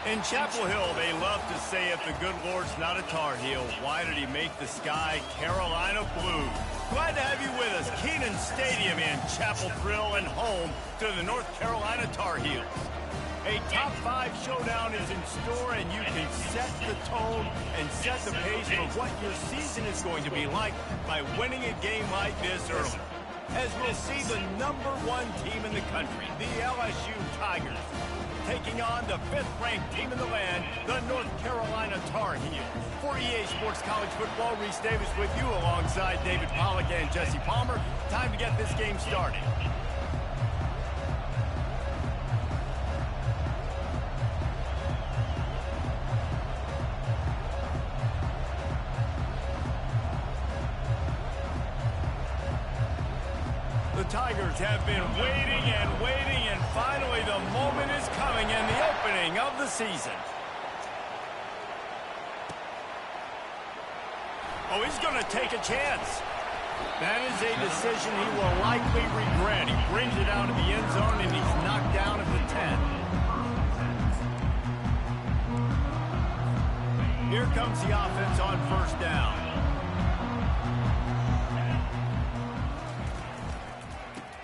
In Chapel Hill, they love to say if the good Lord's not a Tar Heel, why did he make the sky Carolina blue? Glad to have you with us. Kenan Stadium in Chapel Thrill and home to the North Carolina Tar Heels. A top 5 showdown is in store, and you can set the tone and set the pace for what your season is going to be like by winning a game like this early. As we'll see the #1 team in the country, the LSU Tigers, taking on the 5th-ranked team in the land, the North Carolina Tar Heels. For EA Sports College Football, Reese Davis with you alongside David Pollack and Jesse Palmer. Time to get this game started. The Tigers have been waiting and finally the moment is coming and the opening of the season. Oh, he's going to take a chance. That is a decision he will likely regret. He brings it out of the end zone and he's knocked down at the 10. Here comes the offense on first down.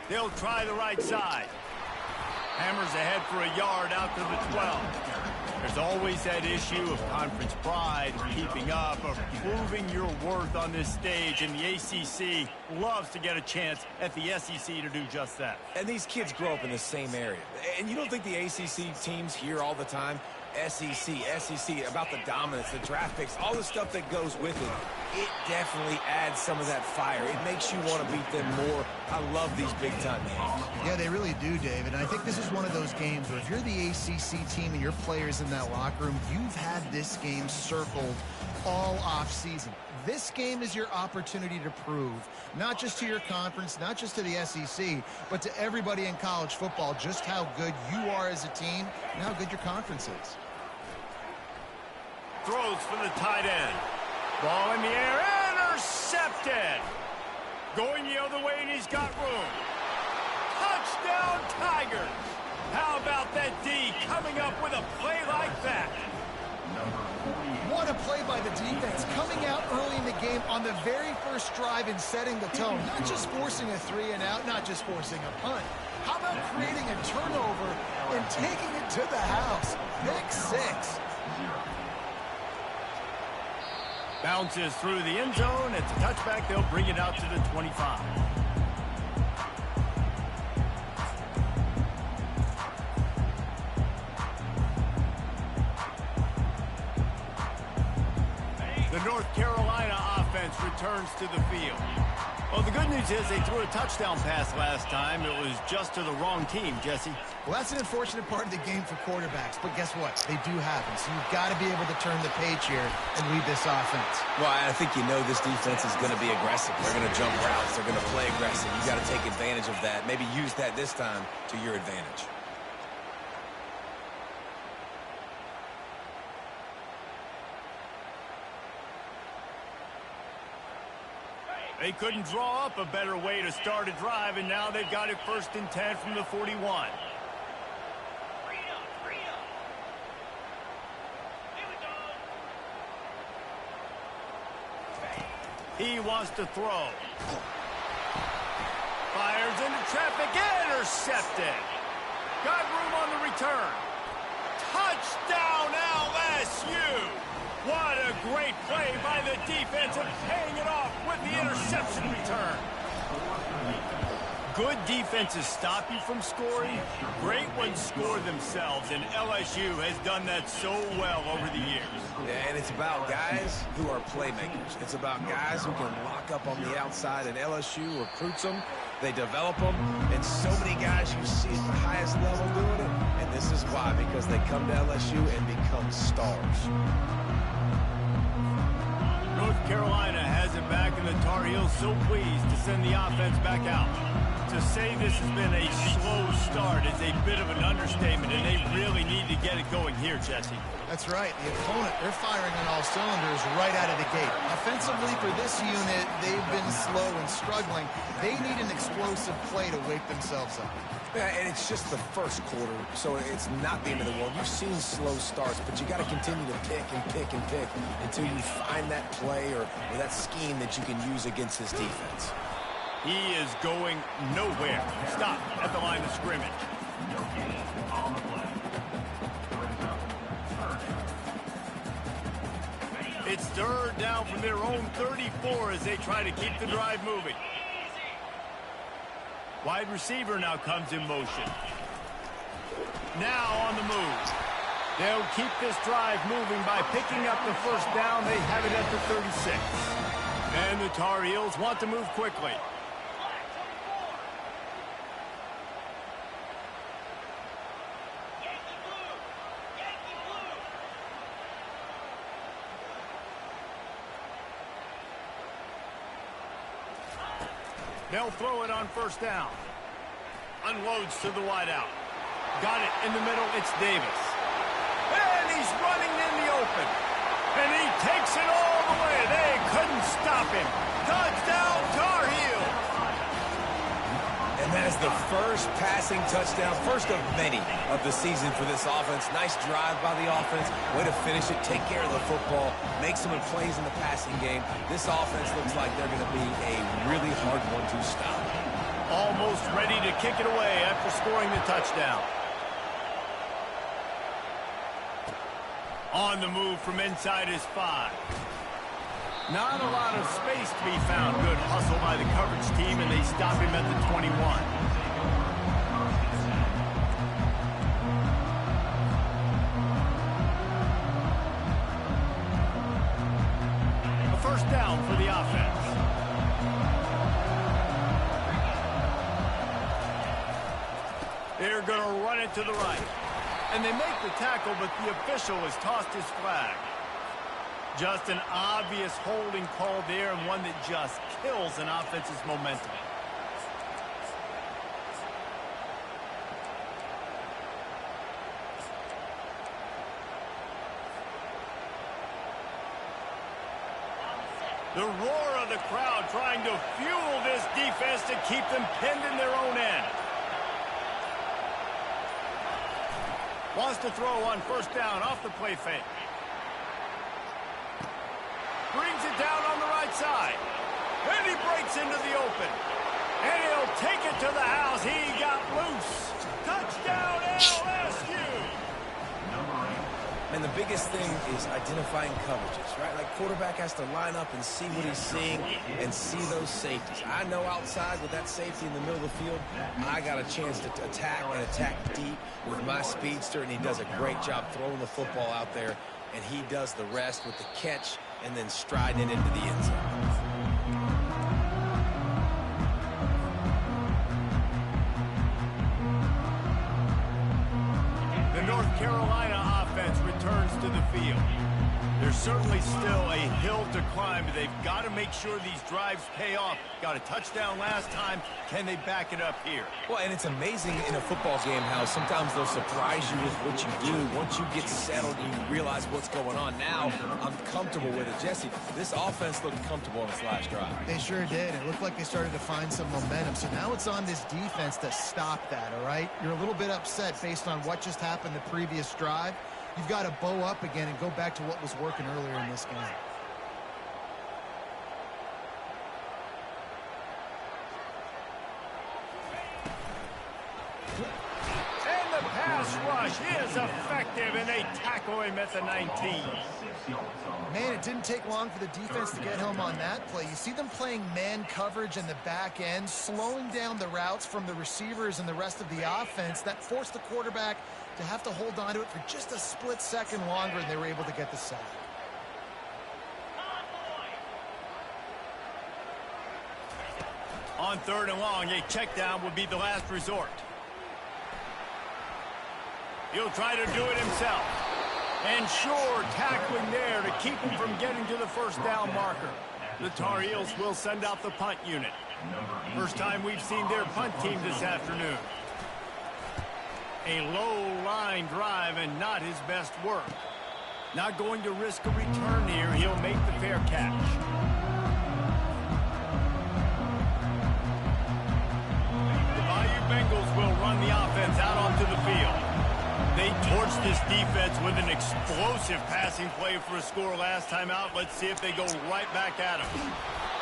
They'll try the right side. Hammers ahead for a yard out to the 12. There's always that issue of conference pride, keeping up, of proving your worth on this stage, and the ACC loves to get a chance at the SEC to do just that. And these kids grow up in the same area. And you don't think the ACC teams hear all the time, SEC, about the dominance, the draft picks, all the stuff that goes with it. It definitely adds some of that fire. It makes you want to beat them more. I love these big-time games. Yeah, they really do, David. And I think this is one of those games where if you're the ACC team and your players in that locker room, you've had this game circled all off-season. This game is your opportunity to prove, not just to your conference, not just to the SEC, but to everybody in college football, just how good you are as a team and how good your conference is. Throws for the tight end. Ball in the air, intercepted. Going the other way, and he's got room. Touchdown, Tigers. How about that D coming up with a play like that? What a play by the defense, coming out early in the game on the very first drive and setting the tone. Not just forcing a 3-and-out, not just forcing a punt. How about creating a turnover and taking it to the house? Pick 6. Bounces through the end zone. It's a touchback. They'll bring it out to the 25. The North Carolina offense returns to the field. Well, the good news is they threw a touchdown pass last time. It was just to the wrong team, Jesse. Well, that's an unfortunate part of the game for quarterbacks, but guess what? They do happen, so you've got to be able to turn the page here and lead this offense. Well, I think you know this defense is going to be aggressive. They're going to jump routes. They're going to play aggressive. You got to take advantage of that. Maybe use that this time to your advantage. They couldn't draw up a better way to start a drive, and now they've got it 1st and 10 from the 41. He wants to throw. Fires into traffic, intercepted. Got room on the return. Touchdown, LSU! What a great play by the defense and paying it off with the interception return. Good defenses stop you from scoring. Great ones score themselves, and LSU has done that so well over the years. Yeah, and it's about guys who are playmakers. It's about guys who can lock up on the outside, and LSU recruits them. They develop them, and so many guys you see at the highest level doing it. And this is why, because they come to LSU and become stars. North Carolina has it back, and the Tar Heels so pleased to send the offense back out. To say this has been a slow start is a bit of an understatement, and they really need to get it going here, Jesse. That's right. The opponent, they're firing on all cylinders right out of the gate. Offensively, for this unit, they've been slow and struggling. They need an explosive play to wake themselves up. Yeah, and it's just the first quarter, so it's not the end of the world. You've seen slow starts, but you got to continue to pick and pick and pick until you find that play or that scheme that you can use against this defense. He is going nowhere. Stop at the line of scrimmage. It's third down from their own 34 as they try to keep the drive moving. Wide receiver now comes in motion. Now on the move. They'll keep this drive moving by picking up the first down. They have it at the 36. And the Tar Heels want to move quickly. They'll throw it on first down. Unloads to the wideout. Got it in the middle. It's Davis. And he's running in the open. And he takes it all the way. They couldn't stop him. Touchdown, Tar Heels. And that is the first passing touchdown, first of many of the season for this offense. Nice drive by the offense. Way to finish it, take care of the football, make some plays in the passing game. This offense looks like they're going to be a really hard one to stop. Almost ready to kick it away after scoring the touchdown. On the move from inside his 5. Not a lot of space to be found. Good hustle by the coverage team, and they stop him at the 21. A first down for the offense. They're going to run it to the right. And they make the tackle, but the official has tossed his flag. Just an obvious holding call there, and one that just kills an offense's momentum. The roar of the crowd trying to fuel this defense to keep them pinned in their own end. Wants to throw on first down off the play fake. Brings it down on the right side. And he breaks into the open. And he'll take it to the house. He got loose. Touchdown LSU. And the biggest thing is identifying coverages, right? Like quarterback has to line up and see what he's seeing and see those safeties. I know outside with that safety in the middle of the field, I got a chance to attack and attack deep with my speedster, and he does a great job throwing the football out there, and he does the rest with the catch and then striding it into the end zone. The North Carolina offense returns to the field. There's certainly still a hill to climb, but they've got to make sure these drives pay off. Got a touchdown last time. Can they back it up here? Well, and it's amazing in a football game how sometimes they'll surprise you with what you do. Once you get settled, you realize what's going on. Now, I'm comfortable with it. Jesse, this offense looked comfortable on its last drive. They sure did. It looked like they started to find some momentum. So now it's on this defense to stop that, all right? You're a little bit upset based on what just happened the previous drive. You've got to bow up again and go back to what was working earlier in this game. And the pass rush is effective, and they tackle him at the 19. Man, it didn't take long for the defense to get home on that play. You see them playing man coverage in the back end, slowing down the routes from the receivers and the rest of the offense. That forced the quarterback to have to hold on to it for just a split second longer, and they were able to get the sack. On third and long, a check down would be the last resort. He'll try to do it himself. And sure, tackling there to keep him from getting to the first down marker. The Tar Heels will send out the punt unit. First time we've seen their punt team this afternoon. A low line drive and not his best work. Not going to risk a return here. He'll make the fair catch. The Bayou Bengals will run the offense out onto the field. They torched this defense with an explosive passing play for a score last time out. Let's see if they go right back at him.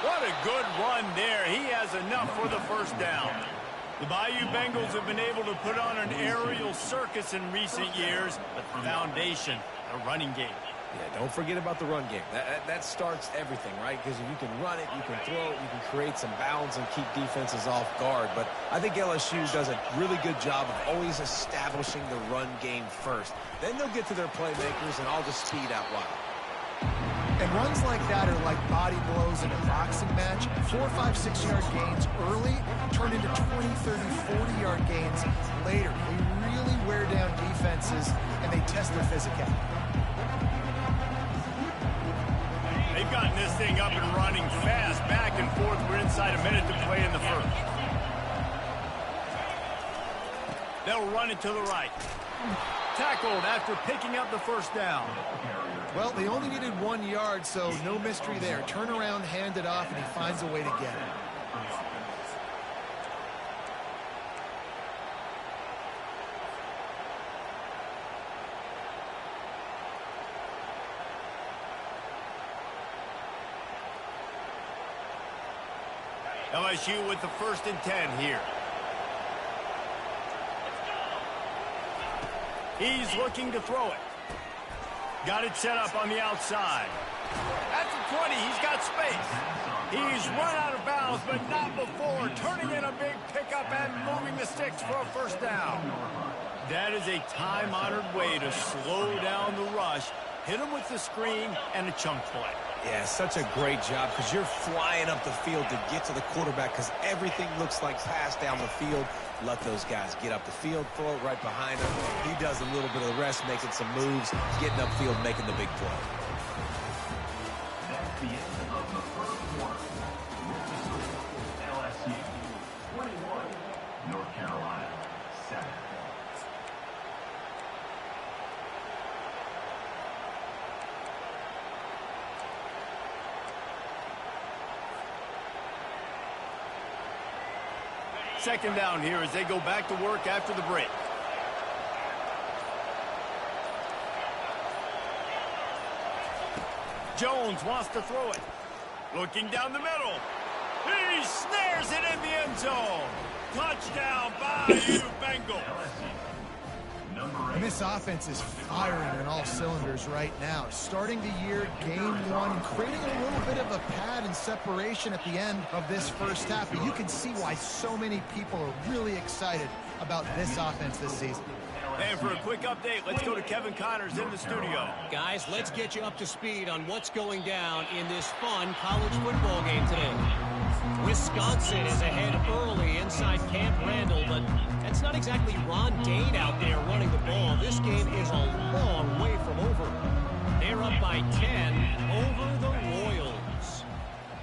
What a good run there. He has enough for the first down. The Bayou Bengals have been able to put on an aerial circus in recent years, but the foundation, the running game. Yeah, don't forget about the run game. That starts everything, right? Because if you can run it, you can throw it, you can create some bounds and keep defenses off guard. But I think LSU does a really good job of always establishing the run game first. Then they'll get to their playmakers and all the speed out wide. And runs like that are like body blows in a boxing match. 4, 5, 6-yard gains early turn into 20, 30, 40-yard gains later. They really wear down defenses, and they test their physicality. They've gotten this thing up and running fast, back and forth. We're inside a minute to play in the first. They'll run it to the right. Tackled after picking up the first down. Well, they only needed 1 yard, so no mystery there. Turn around, hand it off, and he finds a way to get it. LSU with the 1st and 10 here. He's looking to throw it. Got it set up on the outside. At the 20, he's got space. He's run out of bounds, but not before turning in a big pickup and moving the sticks for a first down. That is a time-honored way to slow down the rush, hit him with the screen, and a chunk play. Yeah, such a great job because you're flying up the field to get to the quarterback because everything looks like pass down the field. Let those guys get up the field, throw it right behind him. He does a little bit of the rest, making some moves, getting upfield, making the big play. That's the end of the first quarter. LSU 21, North Carolina 7. Second down here as they go back to work after the break. Jones wants to throw it. Looking down the middle. He snares it in the end zone. Touchdown, Bayou Bengals. And this offense is firing on all cylinders right now. Starting the year, game one, creating a little bit of a pad and separation at the end of this first half. But you can see why so many people are really excited about this offense this season. And for a quick update, let's go to Kevin Connors in the studio. Guys, let's get you up to speed on what's going down in this fun college football game today. Wisconsin is ahead early inside Camp Randall, but that's not exactly Ron Dane out there running the ball. This game is a long way from over. They're up by 10 over the Royals.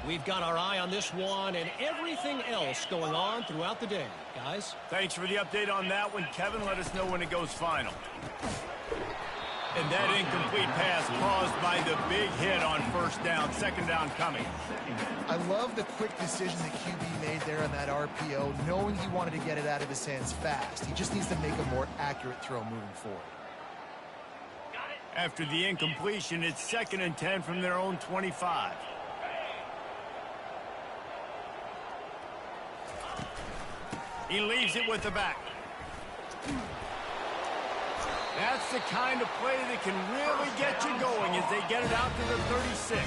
We've got our eye on this one and everything else going on throughout the day. Guys? Thanks for the update on that one. Kevin, let us know when it goes final. And that incomplete pass caused by the big hit on first down. Second down coming. I love the quick decision that QB made there on that RPO, knowing he wanted to get it out of his hands fast. He just needs to make a more accurate throw moving forward. After the incompletion, it's 2nd and 10 from their own 25. He leaves it with the back. That's the kind of play that can really get you going as they get it out to the 36.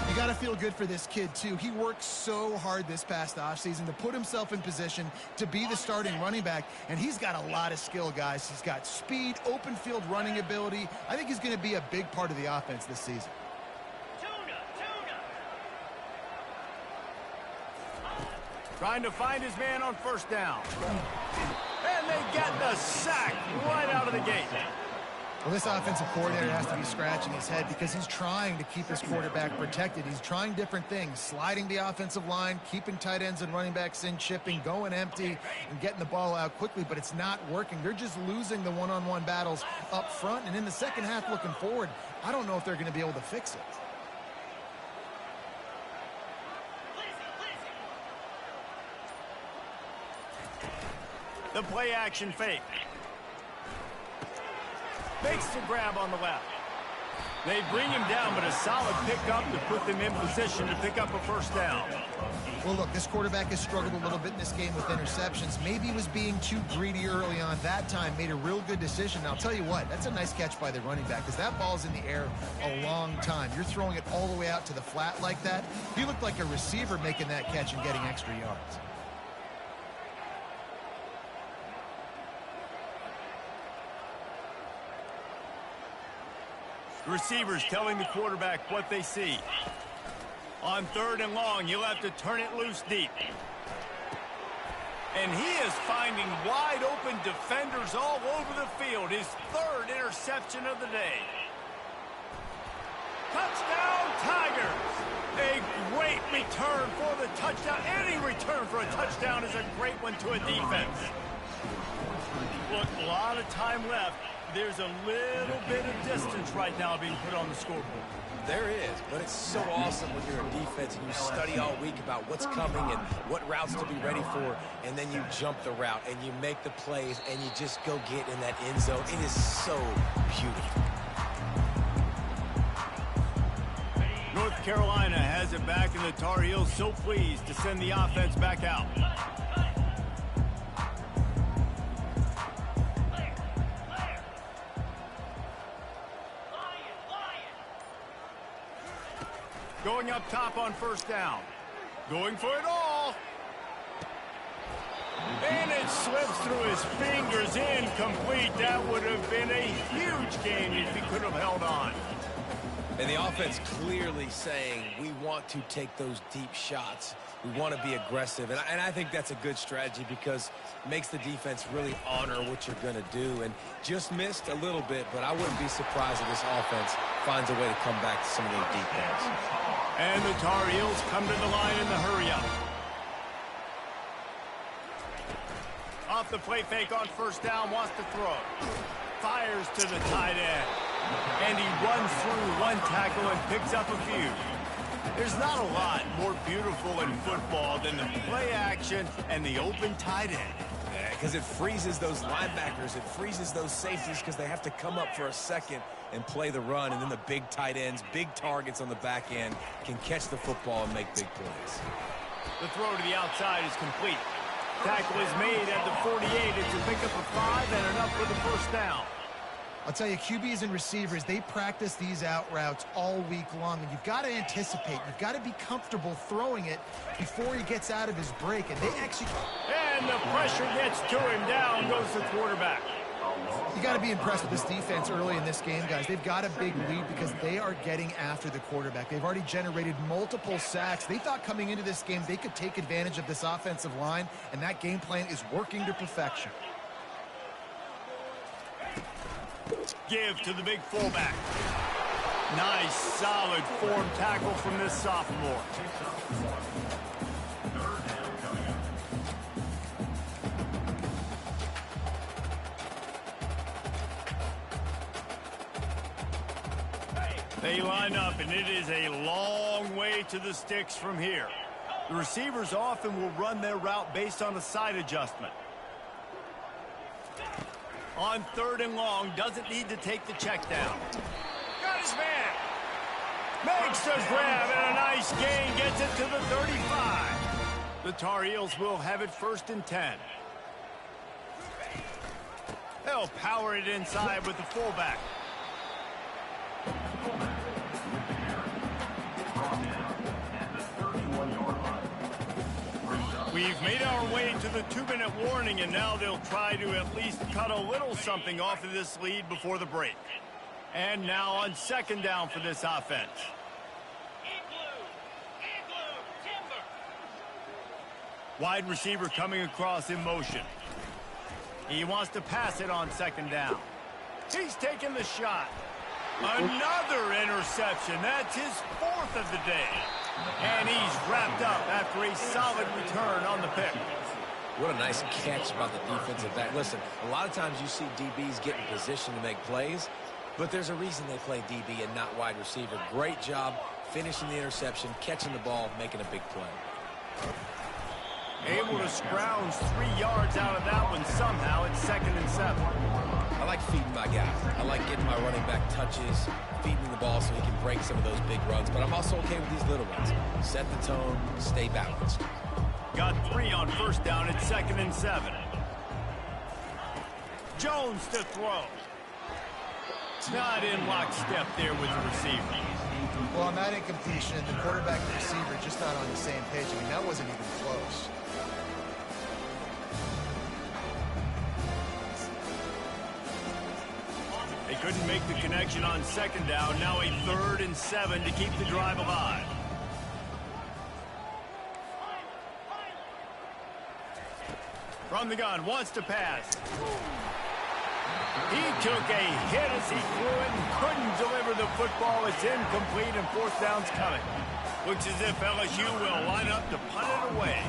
You got to feel good for this kid, too. He worked so hard this past offseason to put himself in position to be the starting running back, and he's got a lot of skill, guys. He's got speed, open field running ability. I think he's going to be a big part of the offense this season. Trying to find his man on first down. And they get the sack right out of the gate. Well, this offensive coordinator has to be scratching his head because he's trying to keep his quarterback protected. He's trying different things, sliding the offensive line, keeping tight ends and running backs in, chipping, going empty, and getting the ball out quickly, but it's not working. They're just losing the one-on-one battles up front, and in the second half looking forward, I don't know if they're going to be able to fix it. The play action fake. Makes the grab on the left. They bring him down, but a solid pickup to put them in position to pick up a first down. Well, look, this quarterback has struggled a little bit in this game with interceptions. Maybe he was being too greedy early on. That time made a real good decision. Now, I'll tell you what, that's a nice catch by the running back because that ball's in the air a long time. You're throwing it all the way out to the flat like that. He looked like a receiver making that catch and getting extra yards. The receivers telling the quarterback what they see. On 3rd and long, he'll have to turn it loose deep. And he is finding wide open defenders all over the field. His 3rd interception of the day. Touchdown, Tigers! A great return for the touchdown. Any return for a touchdown is a great one to a defense. Look, a lot of time left. There's a little bit of distance right now being put on the scoreboard. There is, but it's so awesome when you're a defense and you study all week about what's coming and what routes to be ready for, and then you jump the route and you make the plays and you just go get in that end zone. It is so beautiful. North Carolina has it back, and the Tar Heels so pleased to send the offense back out. Going up top on 1st down. Going for it all. And it slips through his fingers, incomplete. That would have been a huge gain if he could have held on. And the offense clearly saying, we want to take those deep shots. We want to be aggressive. And I think that's a good strategy because it makes the defense really honor what you're going to do. And just missed a little bit, but I wouldn't be surprised if this offense finds a way to come back to some of those deep balls. And the Tar Heels come to the line in the hurry-up. Off the play fake on 1st down, wants to throw. Fires to the tight end. And he runs through one tackle and picks up a few. There's not a lot more beautiful in football than the play action and the open tight end. Because it freezes those linebackers. It freezes those safeties because they have to come up for a second and play the run. And then the big tight ends, big targets on the back end can catch the football and make big plays. The throw to the outside is complete. Tackle is made at the 48. It's a pickup of 5 and enough for the first down. I'll tell you, QBs and receivers, they practice these out routes all week long, and you've got to anticipate. You've got to be comfortable throwing it before he gets out of his break, and they execute. And the pressure gets to him. Down goes the quarterback. You got to be impressed with this defense early in this game, guys. They've got a big lead because they are getting after the quarterback. They've already generated multiple sacks. They thought coming into this game they could take advantage of this offensive line, and that game plan is working to perfection. Give to the big fullback. Nice, solid form tackle from this sophomore. They line up, and it is a long way to the sticks from here. The receivers often will run their route based on a side adjustment. On 3rd and long, doesn't need to take the check down. Got his man. Makes the grab, and a nice gain gets it to the 35. The Tar Heels will have it 1st and 10. They'll power it inside with the fullback. We've made our way to the 2-minute warning, and now they'll try to at least cut a little something off of this lead before the break. And now on 2nd down for this offense. Wide receiver coming across in motion. He wants to pass it on 2nd down. He's taking the shot. Another interception. That's his 4th of the day. And he's wrapped up after a solid return on the pick. What a nice catch by the defensive back. Listen, a lot of times you see DBs get in position to make plays, but there's a reason they play DB and not wide receiver. Great job finishing the interception, catching the ball, making a big play. Able to scrounge 3 yards out of that one somehow. It's 2nd and 7. I like feeding my guy. I like getting my running back touches, feeding the ball so he can break some of those big runs, but I'm also okay with these little ones. Set the tone, stay balanced. Got 3 on 1st down. It's 2nd and 7. Jones to throw. Not in lockstep there with the receiver. Well, on that incompletion, the quarterback and receiver just not on the same page. I mean, that wasn't even close. They couldn't make the connection on 2nd down. Now a 3rd and 7 to keep the drive alive. From the gun, wants to pass. He took a hit as he threw it and couldn't deliver the football. It's incomplete and 4th down's coming. Looks as if LSU will line up to punt it away.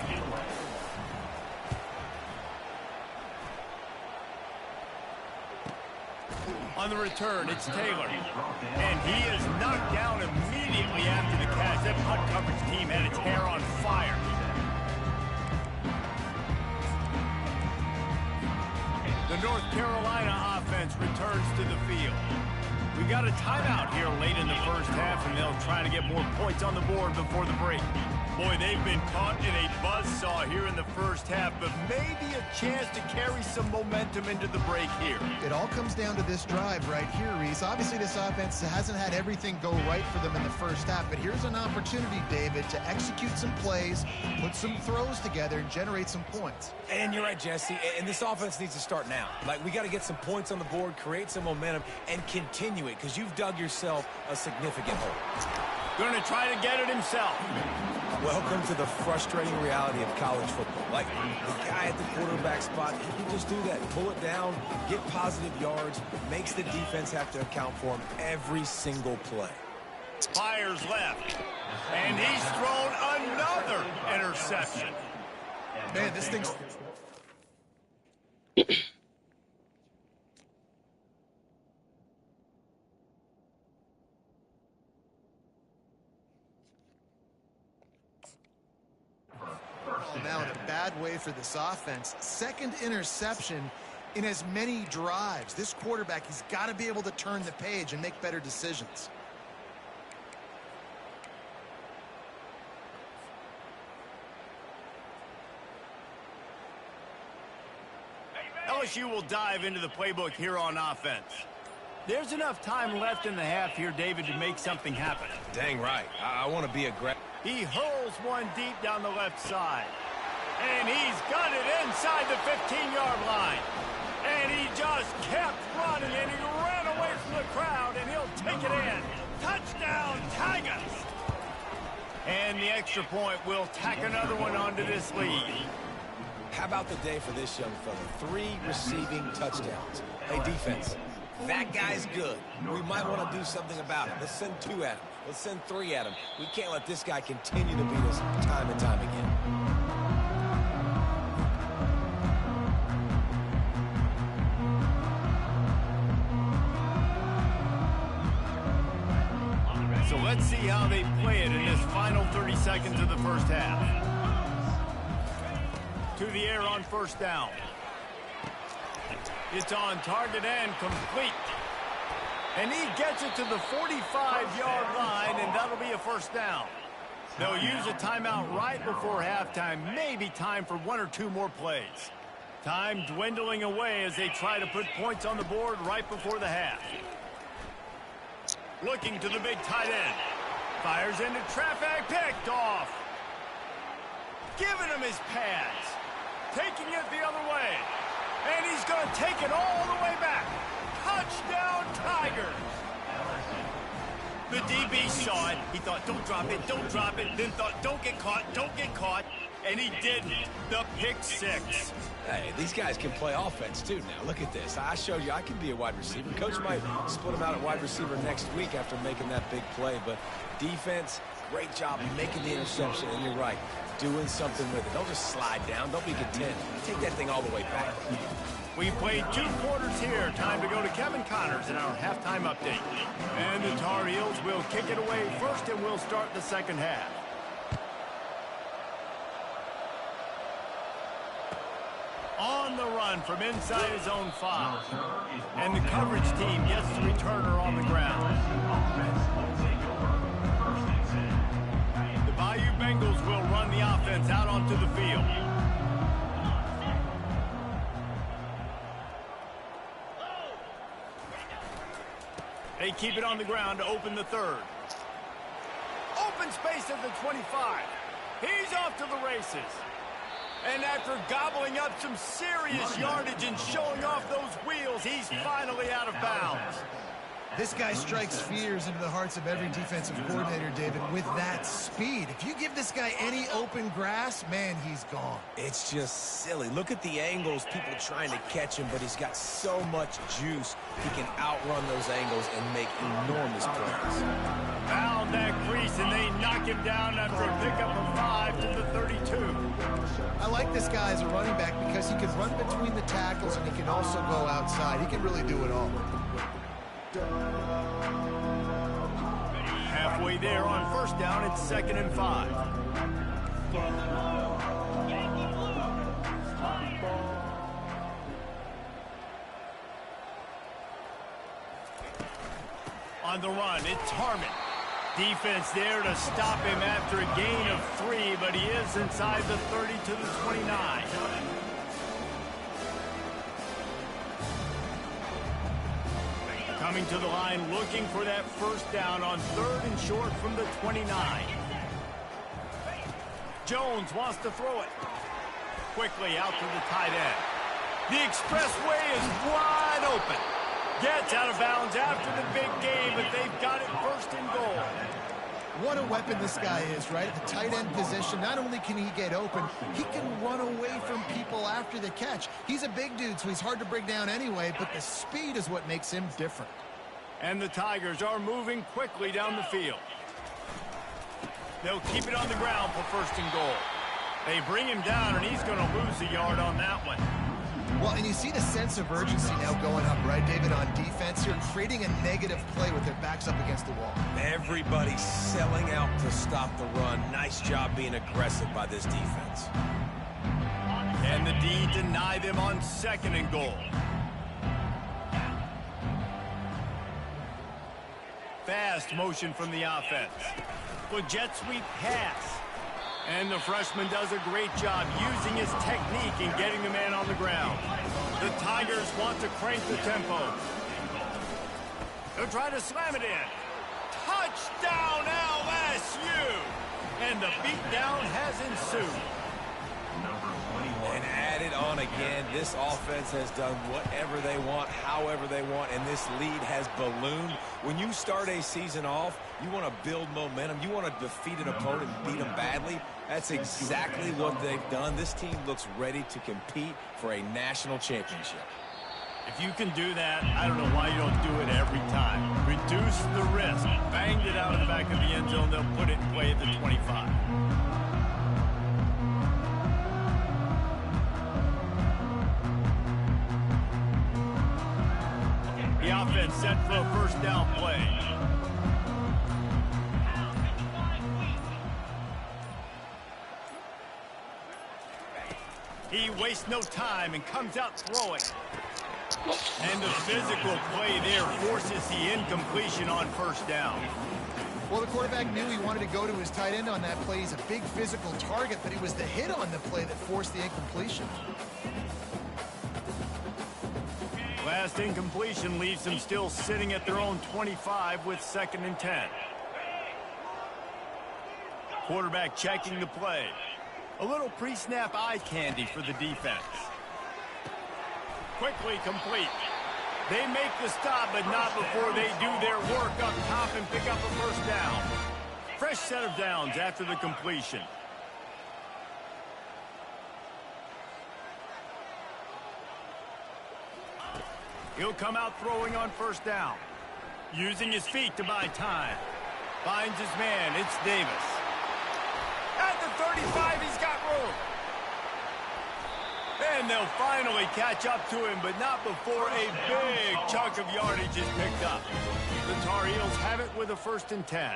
On the return, it's Taylor. And he is knocked down immediately after the catch. That punt coverage team had its hair on fire. The North Carolina offense returns to the field. We got a timeout here late in the 1st half, and they'll try to get more points on the board before the break. Boy, they've been caught in a buzzsaw here in the 1st half, but maybe a chance to carry some momentum into the break here. It all comes down to this drive right here, Reese. Obviously, this offense hasn't had everything go right for them in the 1st half, but here's an opportunity, David, to execute some plays, put some throws together, and generate some points. And you're right, Jesse, and this offense needs to start now. Like, we got to get some points on the board, create some momentum, and continue it, because you've dug yourself a significant hole. Going to try to get it himself. Welcome to the frustrating reality of college football. Like, the guy at the quarterback spot, he can just do that. Pull it down, get positive yards, makes the defense have to account for him every single play. Fires left. And he's thrown another interception. Man, this thing's... now in a bad way for this offense. 2nd interception in as many drives. This quarterback, he's got to be able to turn the page and make better decisions. LSU will dive into the playbook here on offense. There's enough time left in the half here, David, to make something happen. Dang right. I want to be aggressive. He hurls one deep down the left side. And he's got it inside the 15-yard line. And he just kept running, and he ran away from the crowd, and he'll take it in. Touchdown, Tigers! And the extra point will tack another one onto this lead. How about the day for this young fella? 3 receiving touchdowns. Hey, defense, that guy's good. We might want to do something about it. Let's send 2 at him. Let's send 3 at him. We can't let this guy continue to beat us time and time again. So let's see how they play it in this final 30 seconds of the 1st half. To the air on 1st down. It's on target and complete. And he gets it to the 45-yard line, and that'll be a 1st down. They'll use a timeout right before halftime. Maybe time for 1 or 2 more plays. Time dwindling away as they try to put points on the board right before the half. Looking to the big tight end. Fires into traffic, picked off. Giving him his pads. Taking it the other way. And he's going to take it all the way back. Touchdown, Tigers. The DB saw it. He thought, don't drop it, then thought, don't get caught, and he didn't. The pick six. Hey, these guys can play offense, too, now. Look at this. I showed you I can be a wide receiver. Coach might split him out at wide receiver next week after making that big play, but defense, great job making the interception, and you're right, doing something with it. Don't just slide down. Don't be content. Take that thing all the way back. We played 2 quarters here. Time to go to Kevin Connors in our halftime update. And the Tar Heels will kick it away first, and we'll start the second half. On the run from inside his own 5. And the coverage team gets the returner on the ground. The Bayou Bengals will run the offense out onto the field. They keep it on the ground to open the third. Open space at the 25. He's off to the races. And after gobbling up some serious yardage and showing off those wheels, he's finally out of bounds. This guy strikes fears into the hearts of every defensive coordinator, David, with that speed. If you give this guy any open grass, man, he's gone. It's just silly. Look at the angles, people trying to catch him, but he's got so much juice. He can outrun those angles and make enormous plays. Found that crease, and they knock him down after a pickup of 5 to the 32. I like this guy as a running back because he can run between the tackles and he can also go outside. He can really do it all. Halfway there on first down, it's 2nd and 5. On the run, it's Harmon. Defense there to stop him after a gain of 3, but he is inside the 30 to the 29. Coming to the line, looking for that first down on 3rd and short from the 29. Jones wants to throw it. Quickly out to the tight end. The expressway is wide open. Gets out of bounds after the big game, but they've got it 1st and goal. What a weapon this guy is, right? The tight end position, not only can he get open, he can run away from people after the catch. He's a big dude, so he's hard to bring down anyway, but the speed is what makes him different. And the Tigers are moving quickly down the field. They'll keep it on the ground for 1st and goal. They bring him down, and he's going to lose a yard on that one. Well, and you see the sense of urgency now going up, right, David, on defense here, creating a negative play with their backs up against the wall. Everybody's selling out to stop the run. Nice job being aggressive by this defense. And the D deny them on 2nd and goal. Fast motion from the offense. With jet sweep pass. And the freshman does a great job using his technique and getting the man on the ground. The Tigers want to crank the tempo. They'll try to slam it in. Touchdown LSU! And the beatdown has ensued. And added on again, this offense has done whatever they want, however they want, and this lead has ballooned. When you start a season off, you want to build momentum. You want to defeat an opponent and beat them badly. That's exactly what they've done. This team looks ready to compete for a national championship. If you can do that, I don't know why you don't do it every time. Reduce the risk. Banged it out of the back of the end zone. They'll put it in play at the 25. The offense set for a 1st down play. He wastes no time and comes out throwing. And the physical play there forces the incompletion on 1st down. Well, the quarterback knew he wanted to go to his tight end on that play. He's a big physical target, but it was the hit on the play that forced the incompletion. Last incompletion leaves them still sitting at their own 25 with 2nd and 10. Quarterback checking the play. A little pre-snap eye candy for the defense. Quickly complete. They make the stop, but not before they do their work up top and pick up a 1st down. Fresh set of downs after the completion. He'll come out throwing on first down. Using his feet to buy time. Finds his man. It's Davis. At the 35, he's got room. And they'll finally catch up to him, but not before a big chunk of yardage is picked up. The Tar Heels have it with a 1st and 10.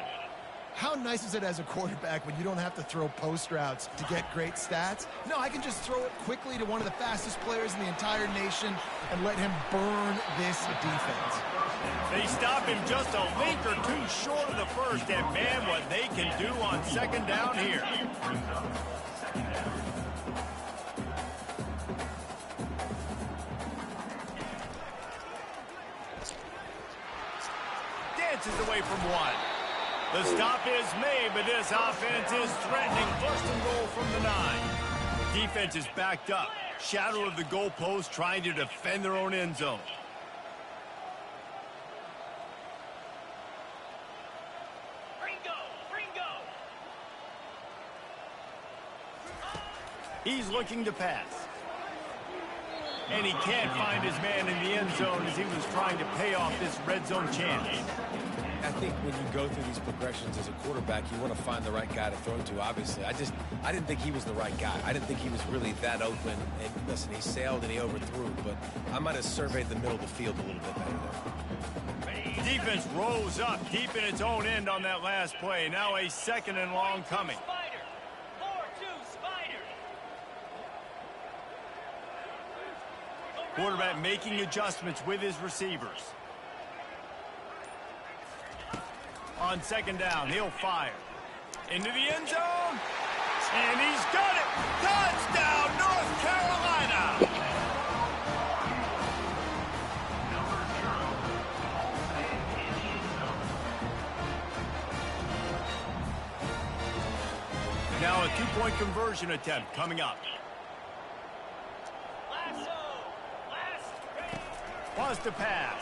How nice is it as a quarterback when you don't have to throw post routes to get great stats? No, I can just throw it quickly to one of the fastest players in the entire nation and let him burn this defense. They stop him just a link or two short of the first, and man, what they can do on 2nd down here. Dances away from one. The stop is made, but this offense is threatening 1st and goal from the 9. Defense is backed up. Shadow of the goalpost trying to defend their own end zone. He's looking to pass. And he can't find his man in the end zone as he was trying to pay off this red zone chance. I think when you go through these progressions as a quarterback, you want to find the right guy to throw to, obviously. I didn't think he was the right guy. I didn't think he was really that open. And listen, he sailed and he overthrew, but I might have surveyed the middle of the field a little bit better there. Defense rolls up deep in its own end on that last play. Now a 2nd and long coming. Quarterback making adjustments with his receivers. On 2nd down, he'll fire. Into the end zone. And he's got it. Touchdown, North Carolina. Now a 2-point conversion attempt coming up. Wants to pass.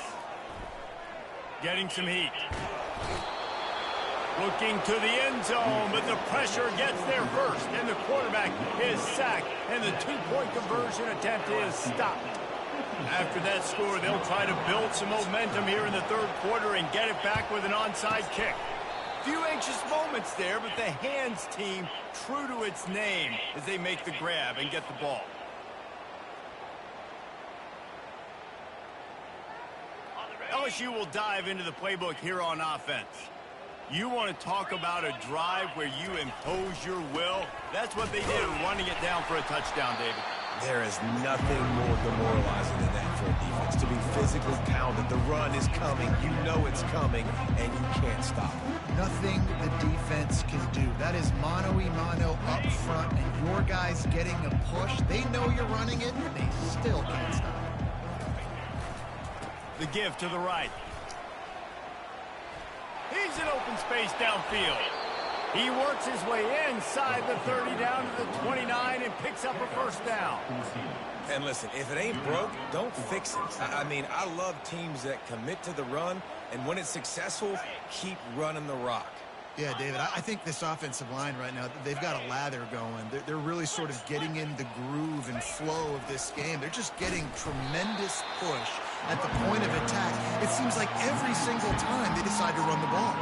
Getting some heat. Looking to the end zone, but the pressure gets there first, and the quarterback is sacked, and the 2-point conversion attempt is stopped. After that score, they'll try to build some momentum here in the 3rd quarter and get it back with an onside kick. Few anxious moments there, but the hands team true to its name as they make the grab and get the ball. LSU will dive into the playbook here on offense. You want to talk about a drive where you impose your will? That's what they did, running it down for a touchdown, David. There is nothing more demoralizing than that for a defense. To be physically pounded, the run is coming, you know it's coming, and you can't stop it. Nothing the defense can do. That is mano-a-mano up front, and your guys getting a push. They know you're running it, and they still can't stop it. The give to the right. He's in open space downfield. He works his way inside the 30 down to the 29 and picks up a 1st down. And listen, if it ain't broke, don't fix it. I mean, I love teams that commit to the run, and when it's successful, keep running the rock. Yeah, David, I think this offensive line right now, they've got a lather going. They're really sort of getting in the groove and flow of this game. They're just getting tremendous push at the point of attack. It seems like every single time they decide to run the ball.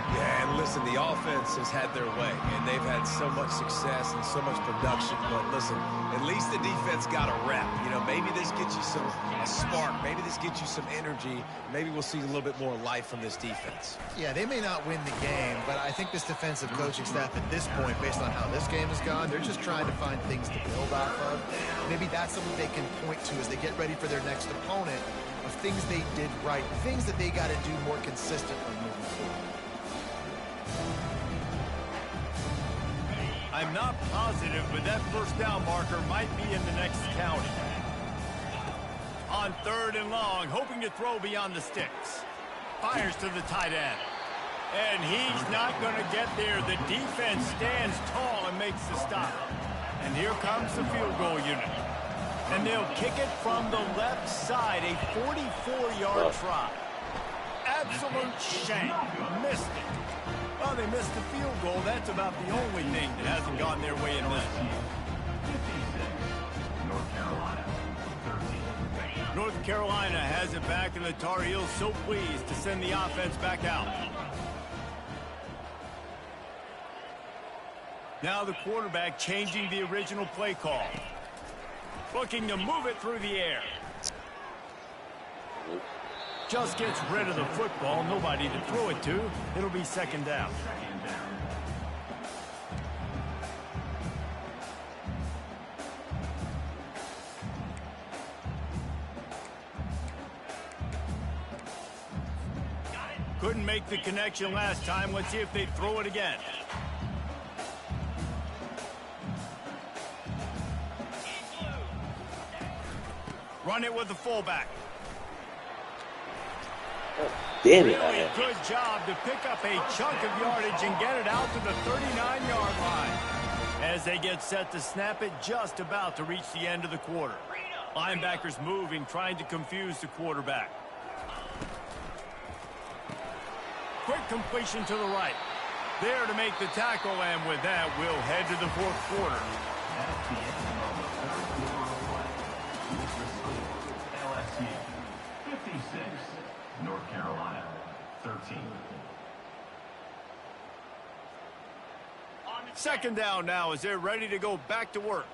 Yeah, and listen, the offense has had their way, and they've had so much success and so much production. But listen, at least the defense got a rep. You know, maybe this gets you a spark. Maybe this gets you some energy. Maybe we'll see a little bit more life from this defense. Yeah, they may not win the game, but I think this defensive coaching staff at this point, based on how this game has gone, they're just trying to find things to build off of. Maybe that's something they can point to as they get ready for their next opponent, of things they did right, things that they got to do more consistently moving forward. I'm not positive, but that 1st down marker might be in the next county. On 3rd and long, hoping to throw beyond the sticks. Fires to the tight end. And he's not going to get there. The defense stands tall and makes the stop. And here comes the field goal unit. And they'll kick it from the left side, a 44-yard try. Absolute shank. Missed it. Well, they missed the field goal. That's about the only thing that hasn't gone their way in this. North Carolina. North Carolina has it back, and the Tar Heels so pleased to send the offense back out. Now the quarterback changing the original play call. Looking to move it through the air. Just gets rid of the football. Nobody to throw it to. It'll be second down. Couldn't make the connection last time. Let's see if they throw it again. Run it with the fullback. Damn it. Really good job to pick up a chunk of yardage and get it out to the 39-yard line. As they get set to snap it, just about to reach the end of the quarter. Linebackers moving, trying to confuse the quarterback. Quick completion to the right. There to make the tackle, and with that, we'll head to the fourth quarter. LSU 56, North Carolina 13. Second down now as they're ready to go back to work.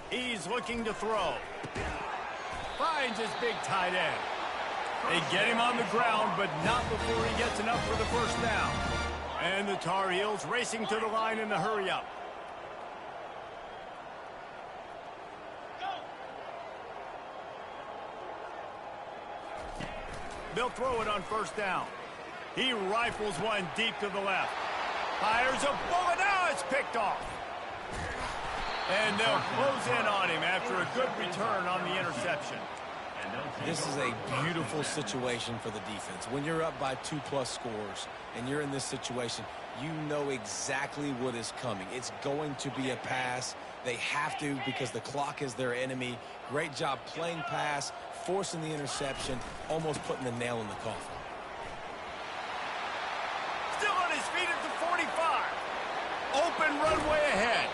He's looking to throw. Finds his big tight end. They get him on the ground, but not before he gets enough for the first down. And the Tar Heels racing to the line in the hurry-up. They'll throw it on first down. He rifles one deep to the left. Fires a bullet. Now it's picked off. And they'll close in on him after a good return on the interception. This is a beautiful situation for the defense. When you're up by 2+ scores and you're in this situation, you know exactly what is coming. It's going to be a pass. They have to because the clock is their enemy. Great job playing pass, forcing the interception, almost putting the nail in the coffin. Still on his feet at the 45. Open runway ahead.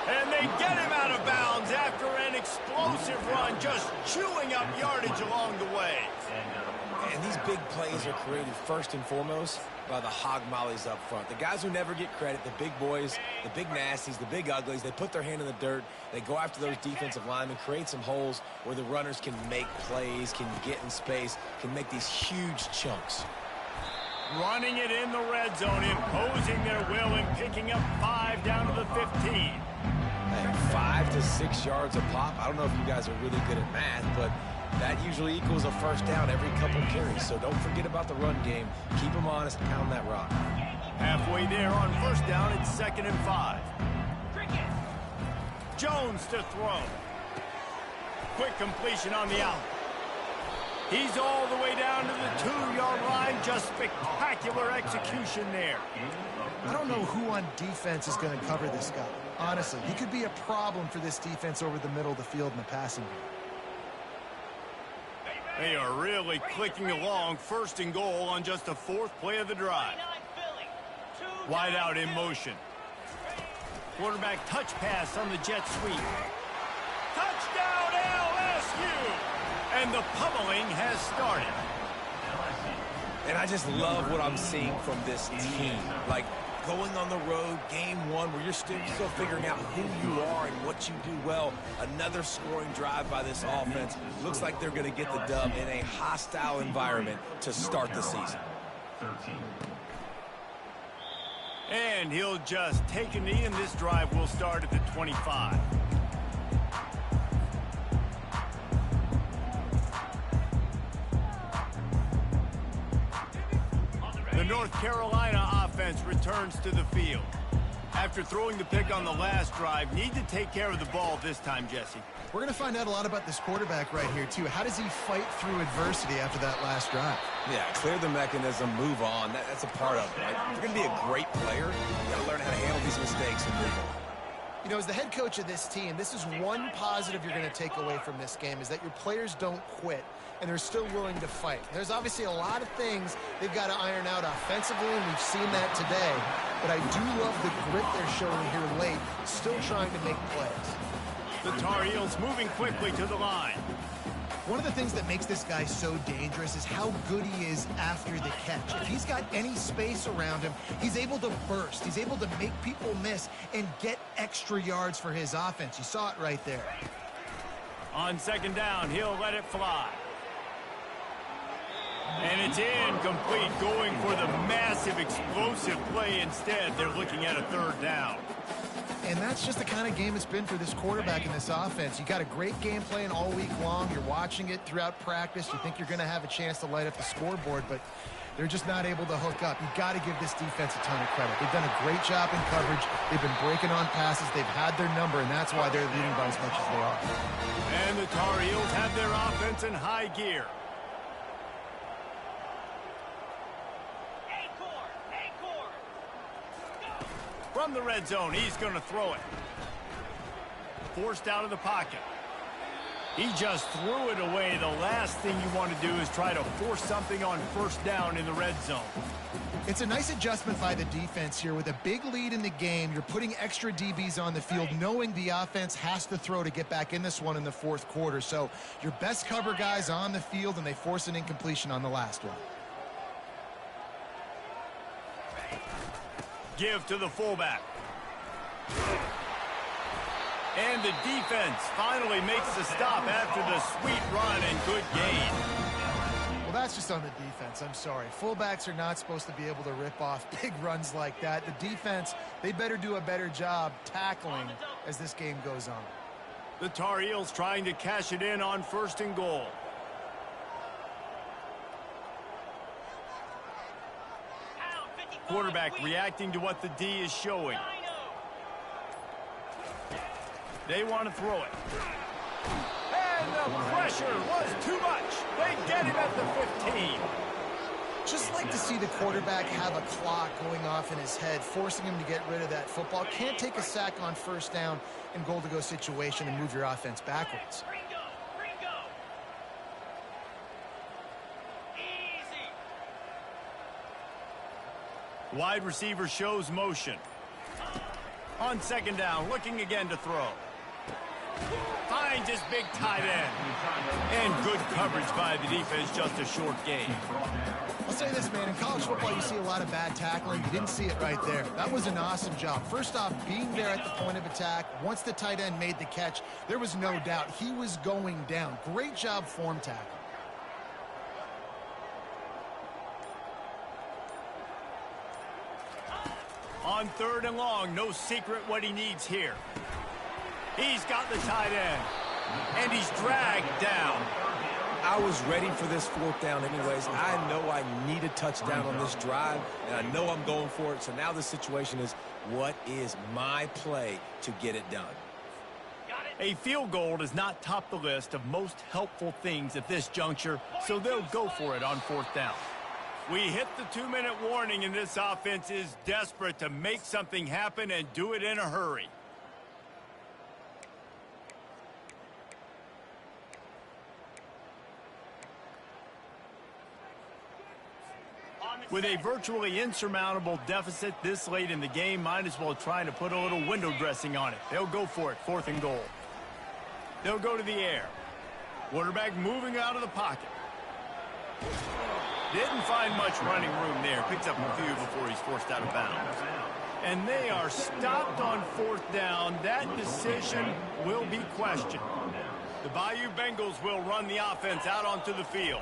And they get him out of bounds after an explosive run, just chewing up yardage along the way. And these big plays are created first and foremost by the hog mollies up front. The guys who never get credit, the big boys, the big nasties, the big uglies, they put their hand in the dirt. They go after those defensive linemen, create some holes where the runners can make plays, can get in space, can make these huge chunks. Running it in the red zone, imposing their will and picking up 5 down to the 15. Hey, 5 to 6 yards a pop. I don't know if you guys are really good at math, but that usually equals a first down every couple carries. So don't forget about the run game. Keep them honest, pound that rock. Halfway there on first down, it's 2nd and 5. Jones to throw. Quick completion on the out. He's all the way down to the 2-yard line. Just spectacular execution there. I don't know who on defense is going to cover this guy. Honestly, he could be a problem for this defense over the middle of the field in the passing game. They are really clicking along. 1st and goal on just the 4th play of the drive. Wide out in motion. Quarterback touch pass on the jet sweep. Touchdown LSU! And the pummeling has started. And I just love what I'm seeing from this team. Like, going on the road, game 1, where you're still figuring out who you are and what you do well. Another scoring drive by this offense. Looks like they're going to get the dub in a hostile environment to start the season. And he'll just take a knee, and this drive will start at the 25. The North Carolina offense returns to the field. After throwing the pick on the last drive, need to take care of the ball this time, Jesse. We're going to find out a lot about this quarterback right here, too. How does he fight through adversity after that last drive? Yeah, clear the mechanism, move on. That's a part of it, right? If you're going to be a great player, you got to learn how to handle these mistakes and move on. You know, as the head coach of this team, this is one positive you're going to take away from this game, is that your players don't quit and they're still willing to fight. There's obviously a lot of things they've got to iron out offensively, and we've seen that today. But I do love the grit they're showing here late, still trying to make plays. The Tar Heels moving quickly to the line. One of the things that makes this guy so dangerous is how good he is after the catch. If he's got any space around him, he's able to burst. He's able to make people miss and get extra yards for his offense. You saw it right there. On second down, he'll let it fly. And it's incomplete, going for the massive, explosive play instead. They're looking at a third down. And that's just the kind of game it's been for this quarterback in this offense. You got a great game plan all week long. You're watching it throughout practice. You think you're going to have a chance to light up the scoreboard, but they're just not able to hook up. You got to give this defense a ton of credit. They've done a great job in coverage. They've been breaking on passes. They've had their number, and that's why they're leading by as much as they are. And the Tar Heels have their offense in high gear. From the red zone, he's going to throw it. Forced out of the pocket. He just threw it away. The last thing you want to do is try to force something on first down in the red zone. It's a nice adjustment by the defense here. With a big lead in the game, you're putting extra DBs on the field, knowing the offense has to throw to get back in this one in the fourth quarter. So your best cover guys on the field, and they force an incompletion on the last one. Give to the fullback. And the defense finally makes the stop after the sweet run and good gain. Well, that's just on the defense. I'm sorry. Fullbacks are not supposed to be able to rip off big runs like that. The defense, they better do a better job tackling as this game goes on. The Tar Heels trying to cash it in on first and goal. Quarterback reacting to what the D is showing. They want to throw it. And the pressure was too much. They get him at the 15. Just like to see the quarterback have a clock going off in his head, forcing him to get rid of that football. Can't take a sack on first down in goal-to-go situation and move your offense backwards. Wide receiver shows motion. On second down, looking again to throw. Finds his big tight end. And good coverage by the defense, just a short gain. I'll say this, man. In college football, you see a lot of bad tackling. You didn't see it right there. That was an awesome job. First off, being there at the point of attack. Once the tight end made the catch, there was no doubt he was going down. Great job form tackle. On third and long, no secret what he needs here. He's got the tight end, and he's dragged down. I was ready for this fourth down anyways. I know I need a touchdown on this drive, and I know I'm going for it. So now the situation is, what is my play to get it done? A field goal does not top the list of most helpful things at this juncture, so they'll go for it on fourth down. We hit the 2-minute warning, and this offense is desperate to make something happen and do it in a hurry. With a virtually insurmountable deficit this late in the game, might as well try to put a little window dressing on it. They'll go for it, fourth and goal. They'll go to the air. Quarterback moving out of the pocket. Didn't find much running room there. Picks up a few before he's forced out of bounds. And they are stopped on fourth down. That decision will be questioned. The Bayou Bengals will run the offense out onto the field.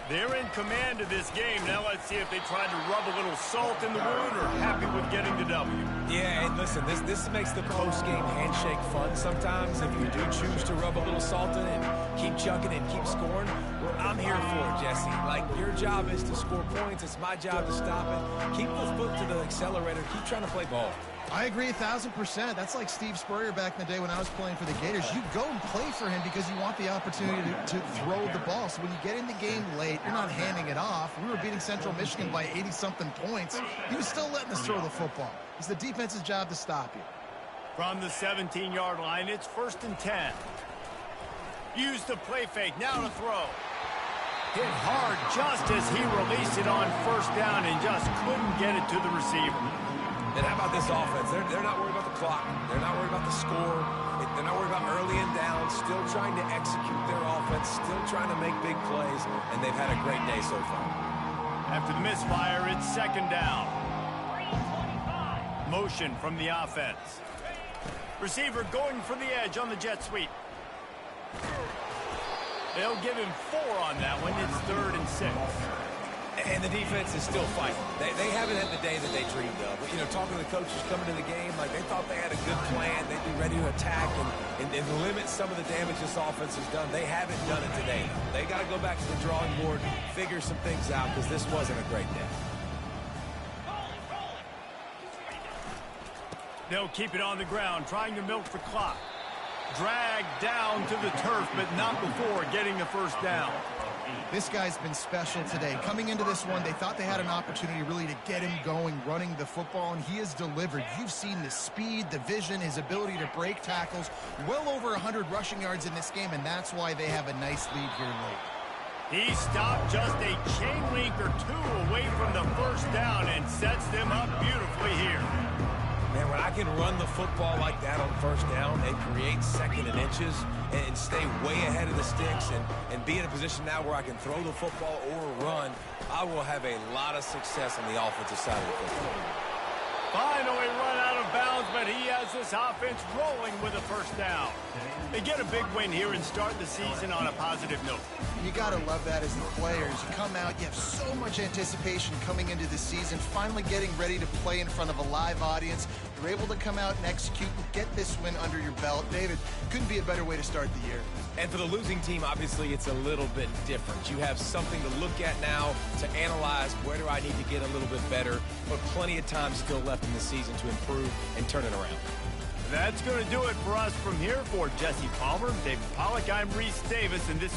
They're in command of this game. Now let's see if they try to rub a little salt in the wound or happy with getting the W. Yeah, and listen, this makes the post-game handshake fun sometimes. If you do choose to rub a little salt in and keep chucking and keep scoring, well, I'm here for it, Jesse. Like, your job is to score points. It's my job to stop it. Keep the foot to the accelerator. Keep trying to play ball. I agree 1,000%. That's like Steve Spurrier back in the day when I was playing for the Gators. You go and play for him because you want the opportunity to throw the ball. So when you get in the game late, you're not handing it off. We were beating Central Michigan by 80-something points. He was still letting us throw the football. It's the defense's job to stop you. From the 17-yard line, it's 1st and 10. Use the play fake, now to throw. Hit hard just as he released it on 1st down and just couldn't get it to the receiver. And how about this offense? They're not worried about the clock. They're not worried about the score. They're not worried about early and down. Still trying to execute their offense. Still trying to make big plays. And they've had a great day so far. After the misfire, it's 2nd down. Motion from the offense. Receiver going for the edge on the jet sweep. They'll give him 4 on that one. It's 3rd and 6. And the defense is still fighting. They haven't had the day that they dreamed of. You know, talking to the coaches coming to the game, like they thought they had a good plan. They'd be ready to attack and limit some of the damage this offense has done. They haven't done it today. They got to go back to the drawing board, figure some things out, because this wasn't a great day. They'll keep it on the ground, trying to milk the clock. Dragged down to the turf, but not before getting the 1st down. This guy's been special today. Coming into this one, they thought they had an opportunity really to get him going, running the football, and he has delivered. You've seen the speed, the vision, his ability to break tackles. Well over 100 rushing yards in this game, and that's why they have a nice lead here late. He stopped just a chain link or 2 away from the 1st down and sets them up beautifully here. Man, when I can run the football like that on 1st down and create 2nd and inches and stay way ahead of the sticks and be in a position now where I can throw the football or run, I will have a lot of success on the offensive side of the football. Finally run out of bounds, but he has this offense rolling with a 1st down. They get a big win here and start the season on a positive note. You got to love that as the players. You come out, you have so much anticipation coming into the season, finally getting ready to play in front of a live audience. You're able to come out and execute and get this win under your belt. David, couldn't be a better way to start the year. And for the losing team, obviously, it's a little bit different. You have something to look at now to analyze where do I need to get a little bit better, but plenty of time still left in the season to improve and turn it around. That's going to do it for us from here. For Jesse Palmer, David Pollack, I'm Reese Davis, and this